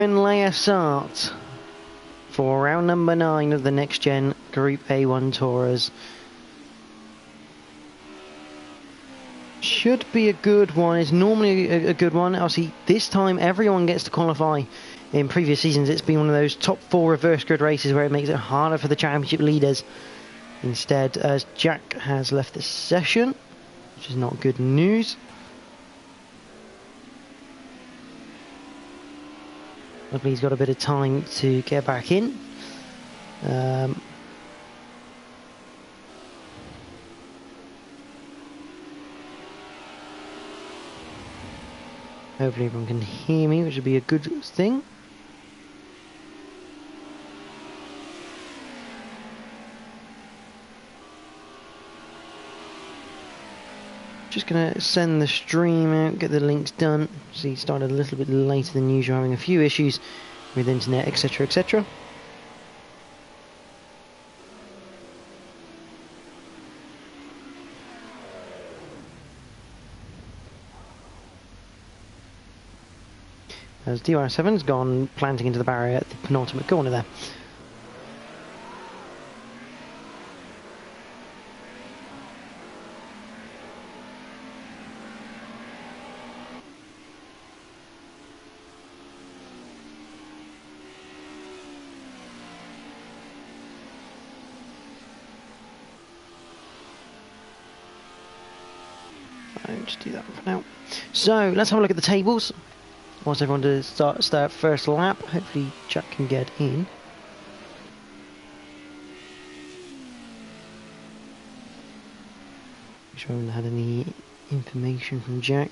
Essarts for round number 9 of the Next Gen Group A1 Tourers. Should be a good one. It's normally a good one. Obviously, this time everyone gets to qualify. In previous seasons, it's been one of those top 4 reverse grid races where it makes it harder for the championship leaders. Instead, as Jack has left the session, which is not good news. Luckily, he's got a bit of time to get back in. Hopefully everyone can hear me, which would be a good thing. Just going to send the stream out, get the links done. See, started a little bit later than usual, having a few issues with internet, etc, etc. As DR7's gone planting into the barrier at the penultimate corner there. I'll just do that for now. So let's have a look at the tables. Wants everyone to start first lap. Hopefully Jack can get in. Make sure I haven't had any information from Jack.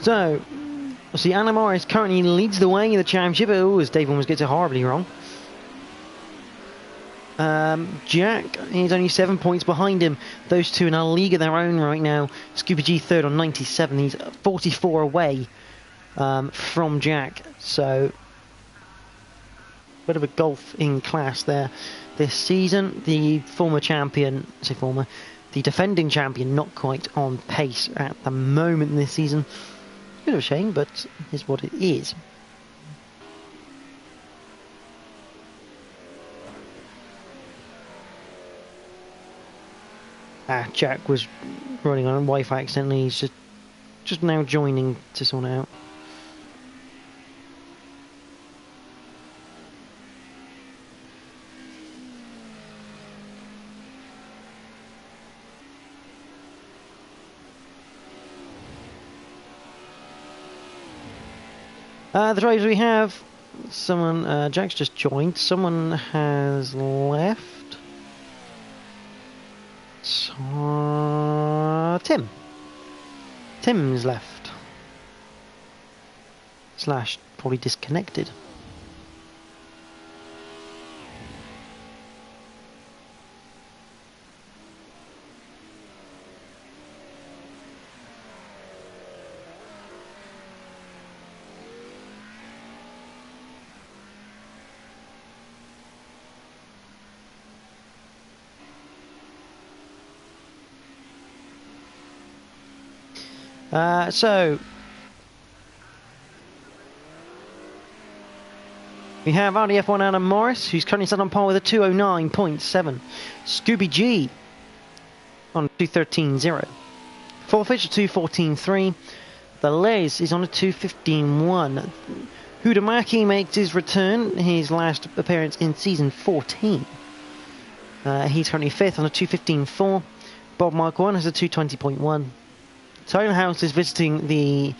So, see, Anna Morris currently leads the way in the championship. Oh, as Dave almost gets it horribly wrong. Jack is only 7 points behind him. Those two in a league of their own right now. Scuba G third on 97. He's 44 away from Jack. So, bit of a gulf in class there this season. The former champion, the defending champion, not quite on pace at the moment this season. Bit of a shame, but is what it is. Jack was running on Wi-Fi accidentally. He's just now joining to sort it out. The drivers we have, someone, Jack's just joined, someone has left. Tim's left. / probably disconnected. So we have RDF1 Anna Morris, who's currently set on par with a 209.7. Scooby G on a 213.0. Forfeit a 214.3. The Les is on a 215.1. Hudamaki makes his return, his last appearance in season 14. He's currently 5th on a 215.4. Bob Mark 1 has a 220.1. Tone House is visiting the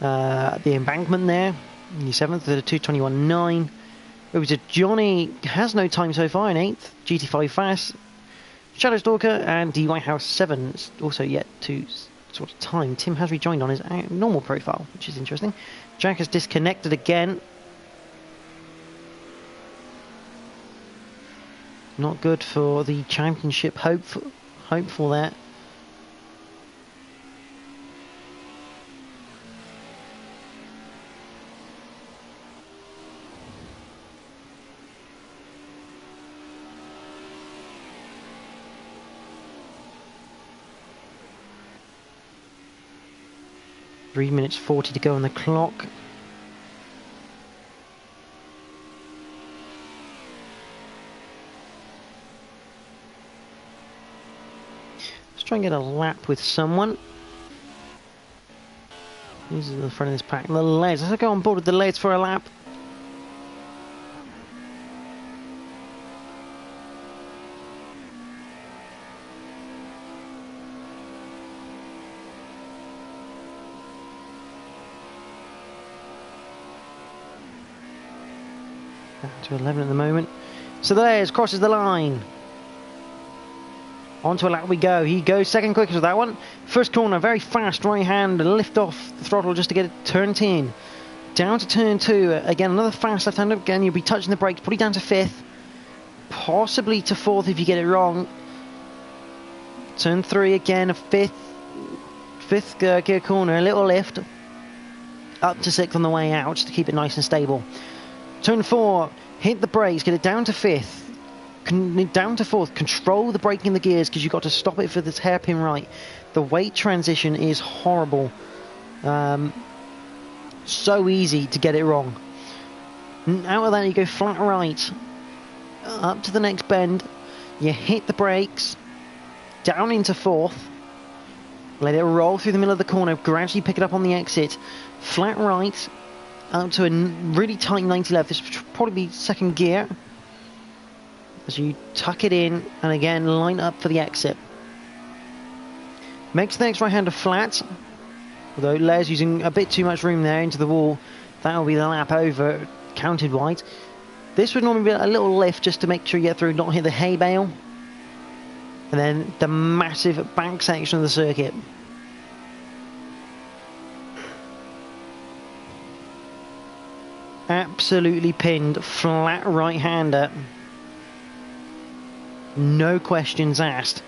embankment there. He's 7th at a 221.9. Over to Johnny, has no time so far in 8th. GT5 Fast. Shadow Stalker and DY House 7 also yet to sort of time. Tim has rejoined on his normal profile, which is interesting. Jack has disconnected again. Not good for the championship hopeful there. Three minutes 40 to go on the clock. Let's try and get a lap with someone. Who's at the front of this pack? The leads. Let's go on board with the leads for a lap. To 11 at the moment. So there's crosses the line. Onto a lap we go. He goes second quickest with that one. First corner, very fast right hand, lift off the throttle just to get it turned in. Down to turn 2. Again, another fast left hand. Again, you'll be touching the brakes, probably down to 5th. Possibly to 4th if you get it wrong. Turn 3 again, a 5th gear corner, a little lift. Up to 6th on the way out just to keep it nice and stable. Turn 4, hit the brakes, get it down to 5th, down to 4th, control the braking in the gears because you've got to stop it for this hairpin right. The weight transition is horrible. So easy to get it wrong. Out of that you go flat right, up to the next bend, you hit the brakes, down into 4th, let it roll through the middle of the corner, gradually pick it up on the exit, flat right, out to a really tight 90 left. This will probably be second gear as you tuck it in and again line up for the exit. Makes the next right hander flat, although Les using a bit too much room there into the wall. That'll be the lap over, counted wide. This would normally be a little lift just to make sure you get through, not hit the hay bale, and then the massive bank section of the circuit. Absolutely pinned, flat right-hander. No questions asked.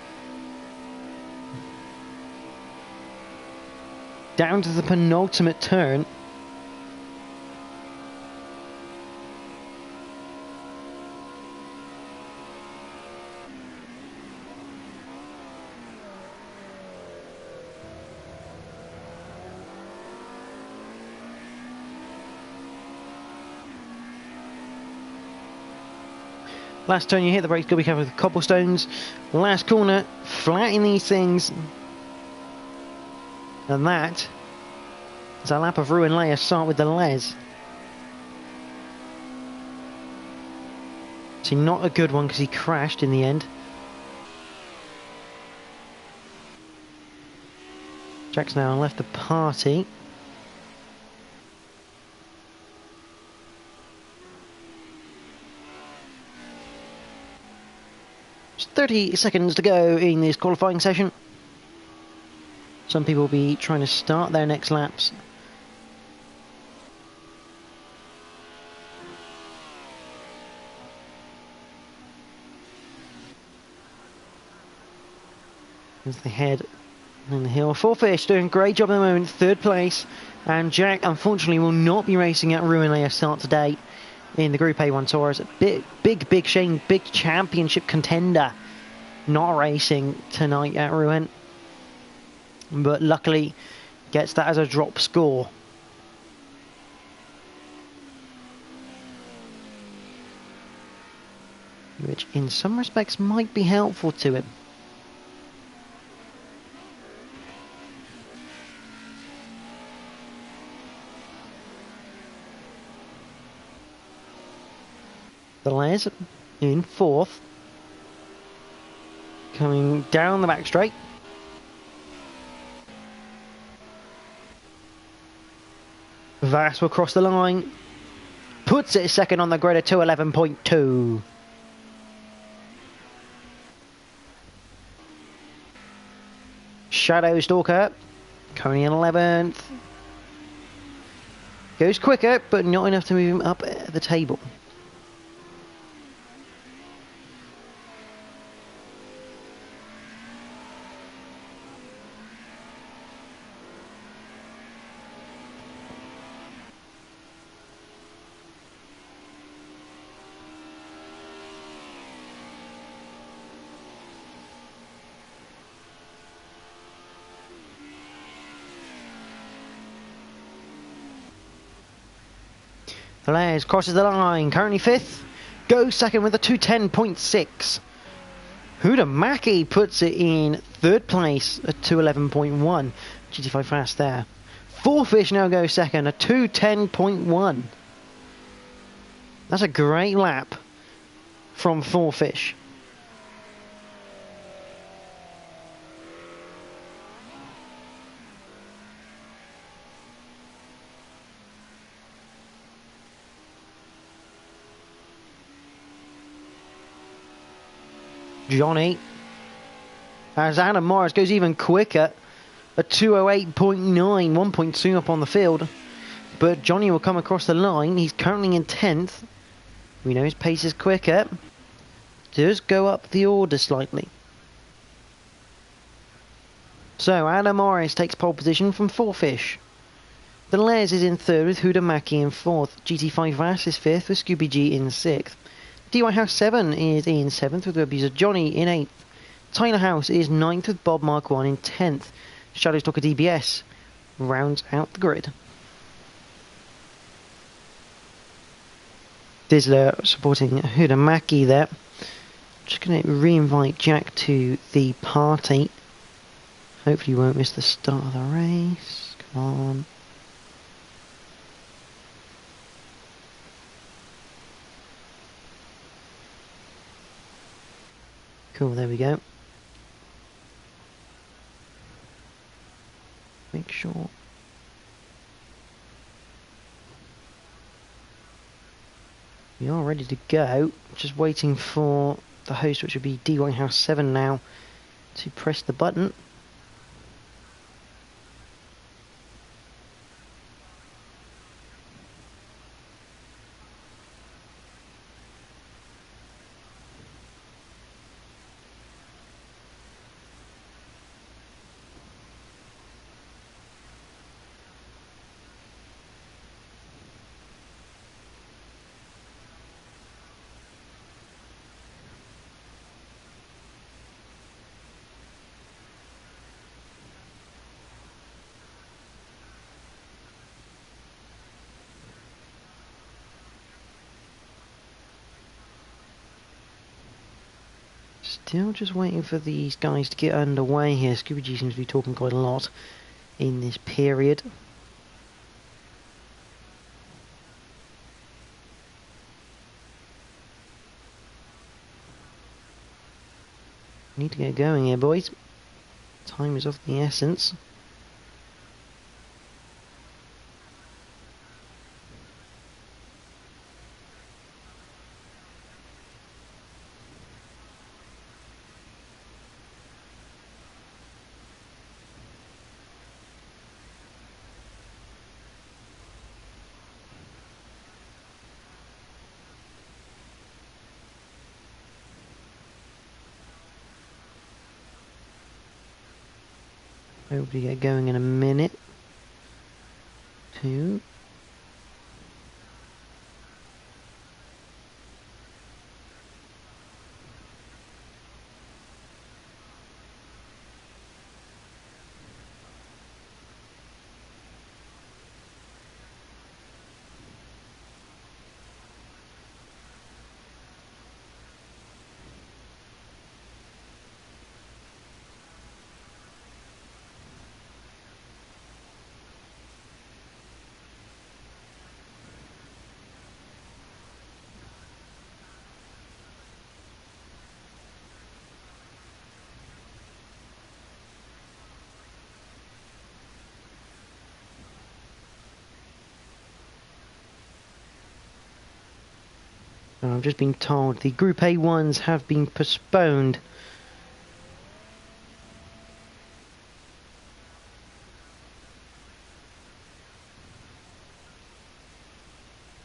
Down to the penultimate turn. Last turn you hit the brakes, got to be careful with the cobblestones. Last corner, flat in these things. And that is a lap of Rouen Les. Start with the Les. See, not a good one because he crashed in the end. Jack's now left the party. Just 30 seconds to go in this qualifying session. Some people will be trying to start their next laps. As they head in the hill. Four Fish doing a great job at the moment, third place. And Jack, unfortunately, will not be racing at Rouen Les Essarts today in the Group A1 Tour. It's a big shame, big championship contender not racing tonight at Rouen. But luckily gets that as a drop score. Which in some respects might be helpful to him. The Les in fourth. Coming down the back straight. Vass will cross the line. Puts it second on the grid at 2:11.2. Shadow Stalker currently in 11th. Goes quicker, but not enough to move him up at the table. Flares crosses the line, currently 5th. Goes second with a 210.6. Huda Maki puts it in 3rd place at 211.1. GT5 Fast there. 4Fish now goes second at 210.1. That's a great lap from 4Fish. Johnny, as Adam Morris goes even quicker at 208.9, 1.2 up on the field. But Johnny will come across the line. He's currently in 10th. We know his pace is quicker. Does go up the order slightly. So Adam Morris takes pole position from 4Fish. The Les is in 3rd with Huda Maki in 4th. GT5 Vass is 5th with Scooby G in 6th. DY House 7 is in 7th with Abuser Johnny in 8th. Tyler House is 9th with Bob Mark 1 in 10th. Shadows Talker DBS rounds out the grid. Dizzler supporting Huda Maki there. Just going to re-invite Jack to the party. Hopefully you won't miss the start of the race. Come on. Cool, there we go. Make sure. We are ready to go. Just waiting for the host, which would be DY House 7 now, to press the button. Still just waiting for these guys to get underway here. Scooby G seems to be talking quite a lot in this period. Need to get going here, boys. Time is of the essence. Hopefully get going in a minute. 2. I've just been told the Group A1s have been postponed.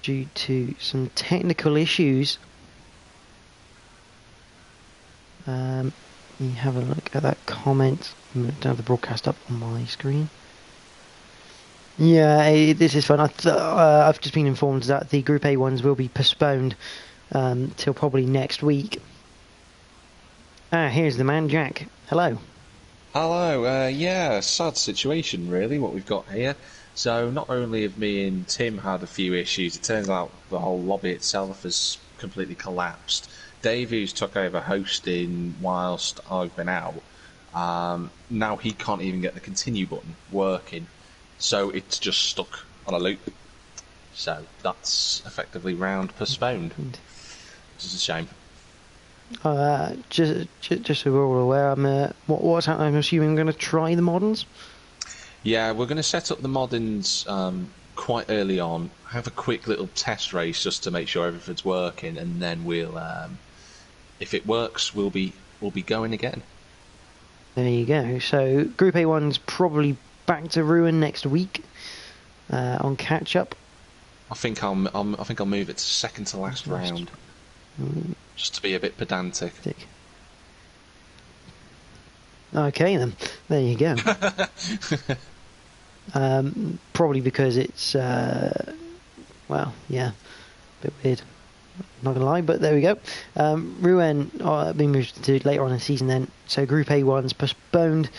Due to some technical issues. Let me have a look at that comment. I don't have the broadcast up on my screen. Yeah, this is fun. I've just been informed that the Group A1s will be postponed till probably next week. Here's the man, Jack. Hello. Hello. Yeah, sad situation really, what we've got here. So not only have me and Tim had a few issues, it turns out the whole lobby itself has completely collapsed. Dave, who's took over hosting whilst I've been out, now he can't even get the continue button working. So it's just stuck on a loop. So that's effectively round postponed, which is a shame. Just so we're all aware, what's happening? I'm assuming I'm going to try the moderns. Yeah, we're going to set up the moddings quite early on. Have a quick little test race just to make sure everything's working, and then we'll, if it works, we'll be going again. There you go. So Group A1's probably back to Rouen next week on catch up. I think I'll move it to second to last round, just to be a bit pedantic. Okay then, there you go. Probably because it's well, yeah, a bit weird. Not gonna lie, but there we go. Rouen being moved to later on in the season then. So Group A1's postponed.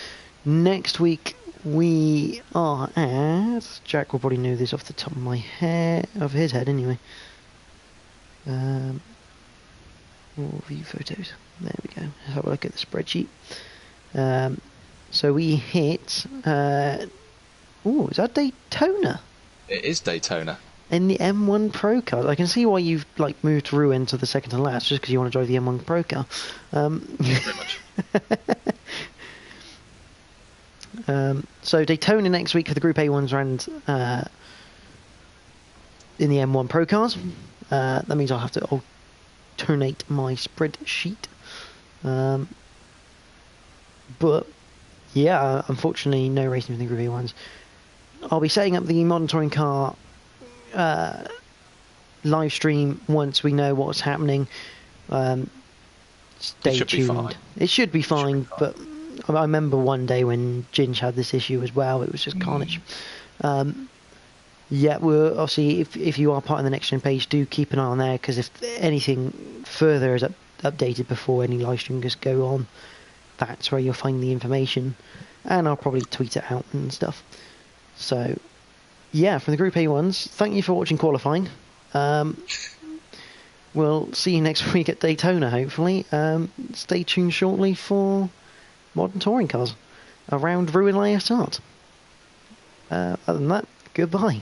Next week we are at. Jack will probably know this off the top of my head, of his head anyway. View photos. There we go. Let's have a look at the spreadsheet. So we hit. Oh, is that Daytona? It is Daytona. In the M1 Pro car. I can see why you've moved Rouen to the second to last, just because you want to drive the M1 Pro car. Pretty much. So Daytona next week for the Group A1s and in the M1 Pro cars. That means I'll have to alternate my spreadsheet. But yeah, unfortunately, no racing for the Group A1s. I'll be setting up the modern touring car live stream once we know what's happening. Stay tuned. It should be fine, but I remember one day when Ginge had this issue as well. It was just carnage. Yeah, we'll obviously, if you are part of the NXTGEN page, do keep an eye on there, because if anything further is updated before any live streams go on, that's where you'll find the information, and I'll probably tweet it out and stuff. So yeah, from the Group A1s, thank you for watching qualifying. We'll see you next week at Daytona, hopefully. Stay tuned shortly for modern touring cars around Rouen and Essarts. Other than that, goodbye.